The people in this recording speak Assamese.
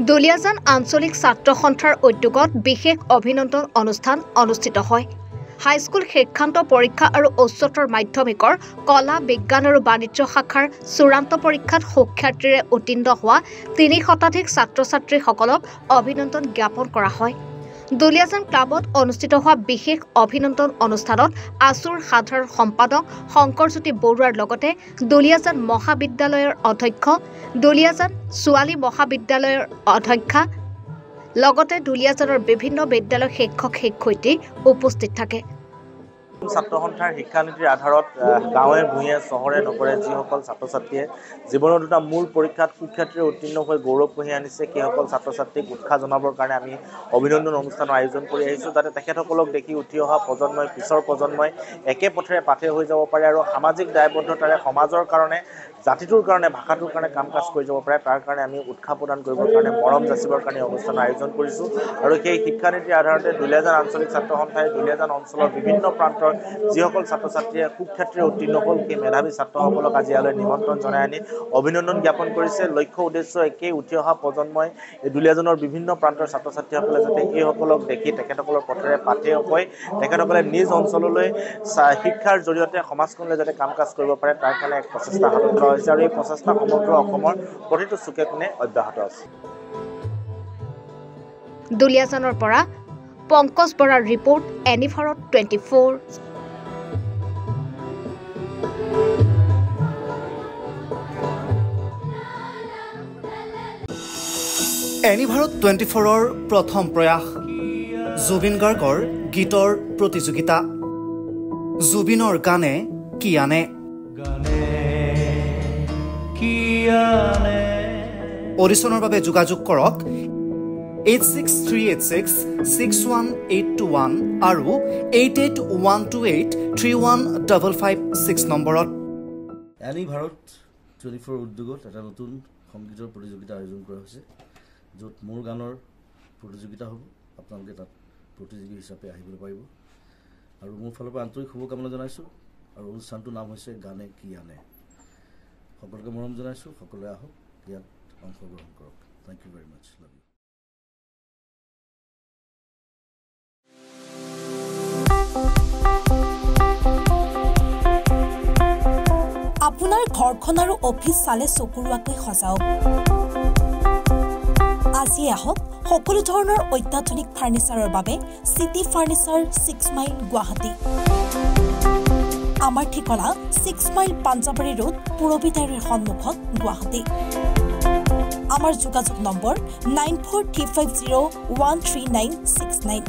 দুলিয়াজান আঞ্চলিক ছাত্ৰ সন্থাৰ উদ্যোগত বিশেষ অভিনন্দন অনুষ্ঠান অনুষ্ঠিত হয়। হাইস্কুল শিক্ষান্ত পৰীক্ষা আৰু উচ্চতৰ মাধ্যমিকৰ কলা বিজ্ঞান আৰু বাণিজ্য শাখাৰ চূড়ান্ত পৰীক্ষাত সুখ্যাতিৰে উত্তীৰ্ণ হোৱা ৩ শতাধিক ছাত্ৰ-ছাত্ৰীসকলক অভিনন্দন জ্ঞাপন কৰা হয়। দুলিয়াজান ক্লাবত অনুষ্ঠিত হোৱা বিশেষ অভিনন্দন অনুষ্ঠানত আসুৰ সাধাৰণ সম্পাদক শংকৰজ্যোতি বৰুৱাৰ লগতে দুলিয়াজান মহাবিদ্যালয়ৰ অধ্যক্ষ, দুলিয়াজান ছোৱালী মহাবিদ্যালয়ৰ অধ্যক্ষা লগতে দুলিয়াজানৰ বিভিন্ন বিদ্যালয়ৰ শিক্ষক-শিক্ষয়িত্ৰী উপস্থিত থাকে। ছাত্ৰ সন্থাৰ শিক্ষানীতিৰ আধাৰত গাঁৱে ভূঞে চহৰে নগৰে যিসকল ছাত্ৰ-ছাত্ৰীয়ে জীৱনৰ দুটা মূল পৰীক্ষাত সুখ্যাতিৰে উত্তীৰ্ণ হৈ গৌৰৱ কঢ়িয়াই আনিছে, সেইসকল ছাত্ৰ-ছাত্ৰীক উৎসাহ জনাবৰ কাৰণে আমি অভিনন্দন অনুষ্ঠানৰ আয়োজন কৰি আহিছোঁ, যাতে তেখেতসকলক দেখি উঠি অহা প্ৰজন্মই পিছৰ প্ৰজন্মই একে পথেৰে পাথে হৈ যাব পাৰে আৰু সামাজিক দায়বদ্ধতাৰে সমাজৰ কাৰণে, জাতিটোৰ কাৰণে, ভাষাটোৰ কাৰণে কাম কাজ কৰি যাব পাৰে। তাৰ কাৰণে আমি উৎসাহ প্ৰদান কৰিবৰ কাৰণে, মৰম যাচিবৰ কাৰণে অনুষ্ঠানৰ আয়োজন কৰিছোঁ আৰু সেই শিক্ষানীতিৰ আধাৰতে দুলিয়াজান আঞ্চলিক ছাত্ৰ সন্থাই দুলিয়াজান অঞ্চলৰ বিভিন্ন প্ৰান্তৰ যিসকল ছাত্ৰ-ছাত্ৰীয়ে সুখ্যাতিৰে উত্তীৰ্ণ হ'ল, সেই মেধাৱী ছাত্ৰসকলক আজি ইয়ালৈ নিমন্ত্ৰণ জনাই আনি অভিনন্দন জ্ঞাপন কৰিছে। লক্ষ্য উদ্দেশ্য একেই, উঠি অহা প্ৰজন্মই দুলিয়াজানৰ বিভিন্ন প্ৰান্তৰ ছাত্ৰ-ছাত্ৰীসকলে যাতে এইসকলক দেখি তেখেতসকলৰ পথেৰে পাথে হয়, তেখেতসকলে নিজ অঞ্চললৈ শিক্ষাৰ জৰিয়তে সমাজখনলৈ যাতে কাম কাজ কৰিব পাৰে, তাৰ কাৰণে এক প্ৰচেষ্টা হাতত লোৱা হৈছে আৰু এই প্ৰচেষ্টা সমগ্ৰ অসমৰ প্ৰতিটো চুকে কোণে অব্যাহত আছে। দুলিয়াজানৰ পৰা পংকজ বৰাৰ ৰিপৰ্ট, এনি ভাৰত 24। এনি ভাৰত 24ৰ প্ৰথম প্ৰয়াস জুবিন গাৰ্গৰ গীতৰ প্ৰতিযোগিতা। জুবিনৰ গানে কি আনে? অডিশ্যনৰ বাবে যোগাযোগ কৰক 8638661821 আৰু 8812831556 নম্বৰত। এনি ভাৰত 24 উদ্যোগত এটা নতুন সংগীতৰ প্ৰতিযোগিতা আয়োজন কৰা হৈছে, য'ত মোৰ গানৰ প্ৰতিযোগিতা হ'ব। আপোনালোকে তাত প্ৰতিযোগী হিচাপে আহিবলৈ পাৰিব আৰু মোৰ ফালৰ পৰা আন্তৰিক শুভকামনা জনাইছোঁ। আৰু অনুষ্ঠানটোৰ নাম হৈছে গানে কি আনে। সকলোকে মৰম জনাইছোঁ, সকলোৱে আহক, ইয়াত অংশগ্ৰহণ কৰক। Thank you very much. Love you. আপোনাৰ ঘৰখন আৰু অফিচ চালে চকুৰোৱাকৈ সজাওক। আজি আহক সকলো ধৰণৰ অত্যাধুনিক ফাৰ্নিচাৰৰ বাবে চিটি ফাৰ্নিচাৰ 6 মাইল গুৱাহাটী। আমাৰ ঠিকনা 6 মাইল পাঞ্জাবাৰী ৰোড, পুৰবী টাইৰৰ সন্মুখত, গুৱাহাটী। আমাৰ যোগাযোগ নম্বৰ 9435013969।